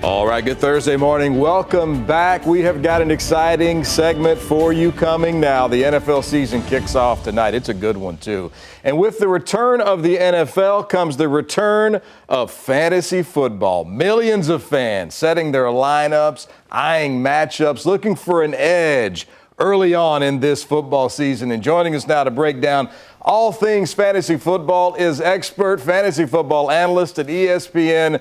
All right, good Thursday morning. Welcome back. We have got an exciting segment for you coming now. The NFL season kicks off tonight. It's a good one, too. And with the return of the NFL comes the return of fantasy football. Millions of fans setting their lineups, eyeing matchups, looking for an edge early on in this football season. And joining us now to break down all things fantasy football is expert fantasy football analyst at ESPN.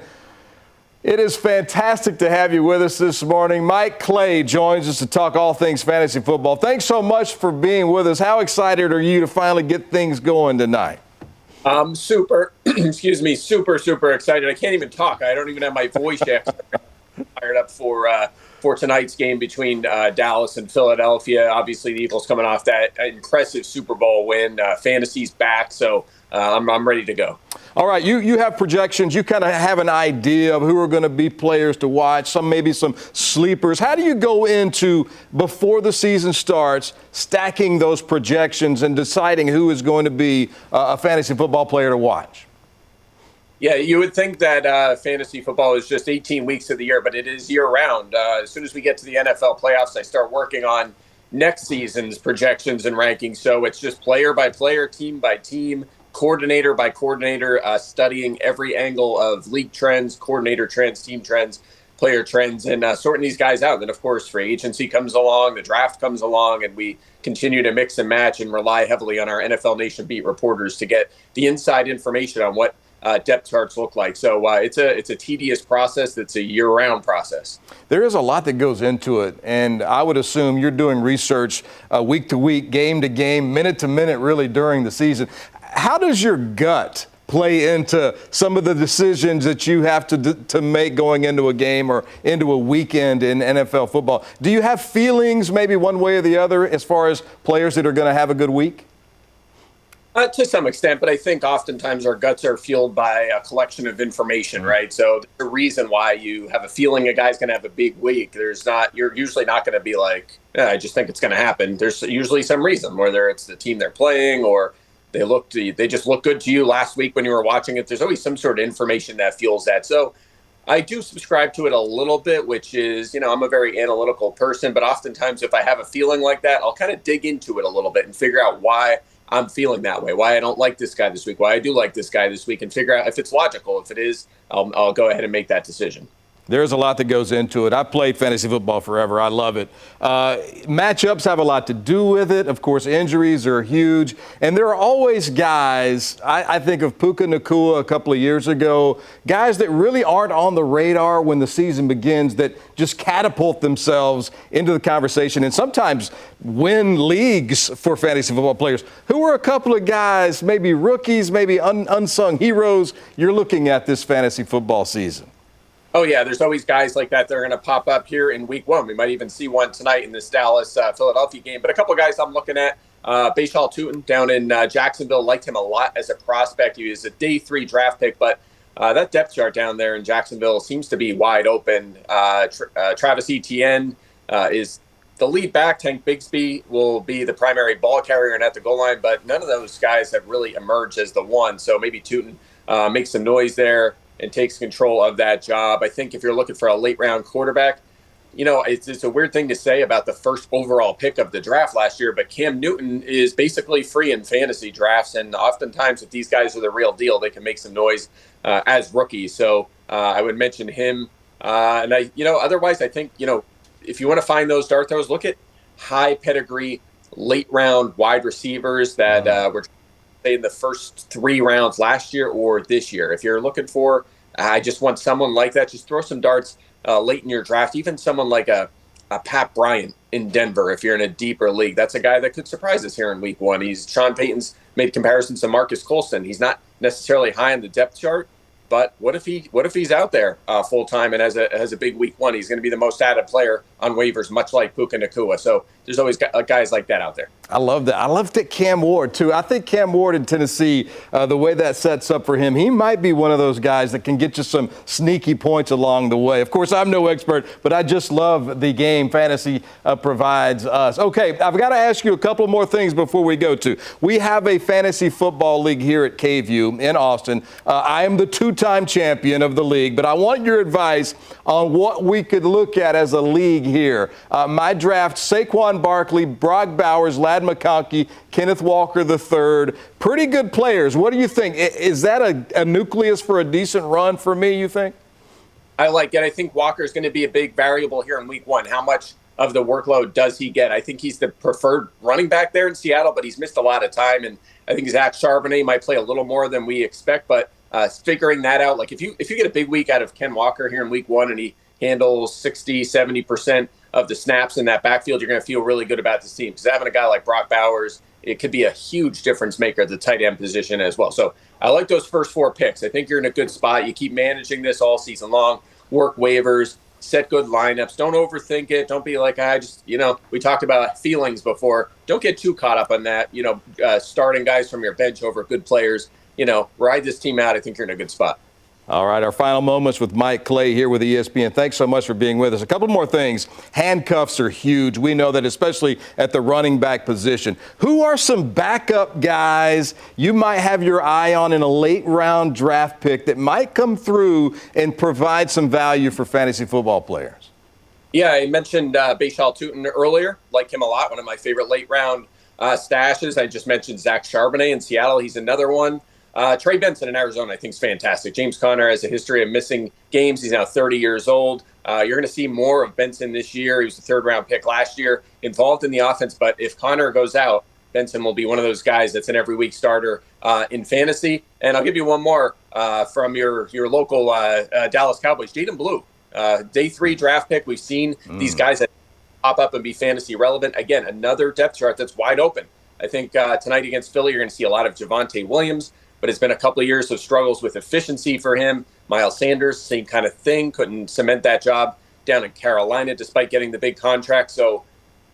It is fantastic to have you with us this morning. Mike Clay joins us to talk all things fantasy football. Thanks so much for being with us. How excited are you to finally get things going tonight? I'm super excited. I can't even talk. I don't even have my voice yet. Fired up for tonight's game between Dallas and Philadelphia. Obviously, the Eagles coming off that impressive Super Bowl win. Fantasy's back, so I'm ready to go. All right, you have projections. You kind of have an idea of who are going to be players to watch, maybe some sleepers. How do you go into, before the season starts, stacking those projections and deciding who is going to be a fantasy football player to watch? Yeah, you would think that fantasy football is just 18 weeks of the year, but it is year-round. As soon as we get to the NFL playoffs, I start working on next season's projections and rankings. So it's just player by player, team by team, coordinator by coordinator, studying every angle of league trends, coordinator trends, team trends, player trends, and sorting these guys out. And then, of course, free agency comes along, the draft comes along, and we continue to mix and match and rely heavily on our NFL Nation beat reporters to get the inside information on what depth charts look like. So it's a tedious process. It's a year-round process. There is a lot that goes into it, and I would assume you're doing research week to week, game to game, minute to minute, really, during the season. How does your gut play into some of the decisions that you have to make going into a game or into a weekend in NFL football? Do you have feelings maybe one way or the other as far as players that are going to have a good week? To some extent, but I think oftentimes our guts are fueled by a collection of information, right? So there's a reason why you have a feeling a guy's going to have a big week. You're usually not going to be like, I just think it's going to happen. There's usually some reason, whether it's the team they're playing or they just look good to you last week when you were watching it. There's always some sort of information that fuels that. So I do subscribe to it a little bit, which is, I'm a very analytical person, but oftentimes if I have a feeling like that, I'll kind of dig into it a little bit and figure out why I'm feeling that way, why I don't like this guy this week, why I do like this guy this week, and figure out if it's logical. If it is, I'll go ahead and make that decision. There's a lot that goes into it. I've played fantasy football forever. I love it. Matchups have a lot to do with it. Of course, injuries are huge. And there are always guys, I think of Puka Nacua a couple of years ago, guys that really aren't on the radar when the season begins that just catapult themselves into the conversation and sometimes win leagues for fantasy football players. Who are a couple of guys, maybe rookies, maybe unsung heroes you're looking at this fantasy football season? Oh, yeah, there's always guys like that are going to pop up here in week one. We might even see one tonight in this Dallas-Philadelphia game. But a couple of guys I'm looking at, Bashal Tutin down in Jacksonville, liked him a lot as a prospect. He was a day 3 draft pick, but that depth chart down there in Jacksonville seems to be wide open. Travis Etienne is the lead back. Tank Bigsby will be the primary ball carrier and at the goal line, but none of those guys have really emerged as the one. So maybe Tutin makes some noise there and takes control of that job. I think if you're looking for a late-round quarterback, it's a weird thing to say about the first overall pick of the draft last year, but Cam Newton is basically free in fantasy drafts, and oftentimes if these guys are the real deal, they can make some noise as rookies. So I would mention him. Otherwise, I think, if you want to find those dart throws, look at high pedigree, late-round wide receivers that were in the first 3 rounds last year or this year. If you're looking for, I just want someone like that, just throw some darts late in your draft. Even someone like a Pat Bryant in Denver, if you're in a deeper league. That's a guy that could surprise us here in week one. Sean Payton's made comparisons to Marcus Colston. He's not necessarily high on the depth chart, but what if he's out there full time and has a big week one? He's going to be the most added player on waivers, much like Puka Nacua. So there's always guys like that out there. I love that. I love that Cam Ward, too. I think Cam Ward in Tennessee, the way that sets up for him, he might be one of those guys that can get you some sneaky points along the way. Of course, I'm no expert, but I just love the game fantasy provides us. Okay, I've got to ask you a couple more things before we go to. We have a fantasy football league here at Kvue in Austin. I am the two-time champion of the league, but I want your advice on what we could look at as a league here. My draft, Saquon Barkley, Brock Bowers, Ladd McConkey, Kenneth Walker III, pretty good players. What do you think? Is that a nucleus for a decent run for me, you think? I like it. I think Walker is going to be a big variable here in week one. How much of the workload does he get? I think he's the preferred running back there in Seattle, but he's missed a lot of time. And I think Zach Charbonnet might play a little more than we expect, but figuring that out, like if you get a big week out of Ken Walker here in week one and he handles 60, 70% of the snaps in that backfield, you're going to feel really good about this team. Because having a guy like Brock Bowers, it could be a huge difference maker at the tight end position as well. So I like those first 4 picks. I think you're in a good spot. You keep managing this all season long, work waivers, set good lineups. Don't overthink it. Don't be like, we talked about feelings before. Don't get too caught up on that, starting guys from your bench over good players. Ride this team out. I think you're in a good spot. All right, our final moments with Mike Clay here with ESPN. Thanks so much for being with us. A couple more things. Handcuffs are huge. We know that, especially at the running back position. Who are some backup guys you might have your eye on in a late round draft pick that might come through and provide some value for fantasy football players? Yeah, I mentioned Bayshal Tutin earlier. Like him a lot. One of my favorite late round stashes. I just mentioned Zach Charbonnet in Seattle. He's another one. Trey Benson in Arizona, I think, is fantastic. James Conner has a history of missing games. He's now 30 years old. You're going to see more of Benson this year. He was the third-round pick last year, involved in the offense. But if Conner goes out, Benson will be one of those guys that's an every-week starter in fantasy. And I'll give you one more from your local Dallas Cowboys, Jaden Blue. Day 3 draft pick. We've seen these guys that pop up and be fantasy relevant. Again, another depth chart that's wide open. I think tonight against Philly, you're going to see a lot of Javonte Williams. But it's been a couple of years of struggles with efficiency for him. Miles Sanders, same kind of thing. Couldn't cement that job down in Carolina despite getting the big contract. So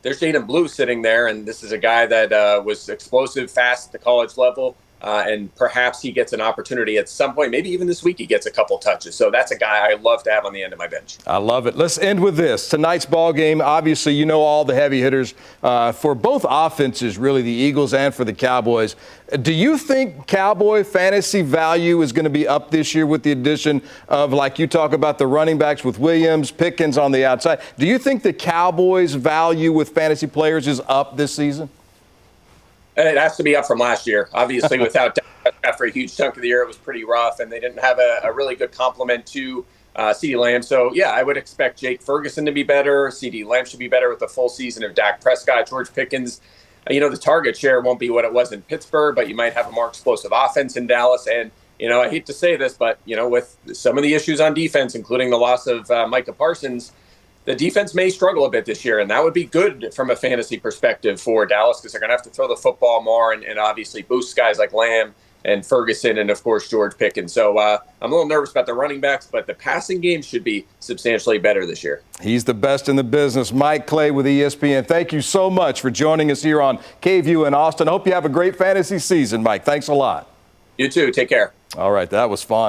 there's Jaden Blue sitting there, and this is a guy that was explosive, fast at the college level. And perhaps he gets an opportunity at some point. Maybe even this week he gets a couple touches. So that's a guy I love to have on the end of my bench. I love it. Let's end with this. Tonight's ball game, obviously, all the heavy hitters for both offenses, really, the Eagles and for the Cowboys. Do you think Cowboy fantasy value is going to be up this year with the addition of, like you talk about, the running backs with Williams, Pickens on the outside? Do you think the Cowboys' value with fantasy players is up this season? It has to be up from last year. Obviously, without after a huge chunk of the year, it was pretty rough, and they didn't have a really good complement to CeeDee Lamb. So, yeah, I would expect Jake Ferguson to be better. CeeDee Lamb should be better with the full season of Dak Prescott. George Pickens, the target share won't be what it was in Pittsburgh, but you might have a more explosive offense in Dallas. And, I hate to say this, but, with some of the issues on defense, including the loss of Micah Parsons, the defense may struggle a bit this year, and that would be good from a fantasy perspective for Dallas because they're going to have to throw the football more and obviously boost guys like Lamb and Ferguson and, of course, George Pickens. So I'm a little nervous about the running backs, but the passing game should be substantially better this year. He's the best in the business. Mike Clay with ESPN. Thank you so much for joining us here on Kvue in Austin. I hope you have a great fantasy season, Mike. Thanks a lot. You too. Take care. All right. That was fun.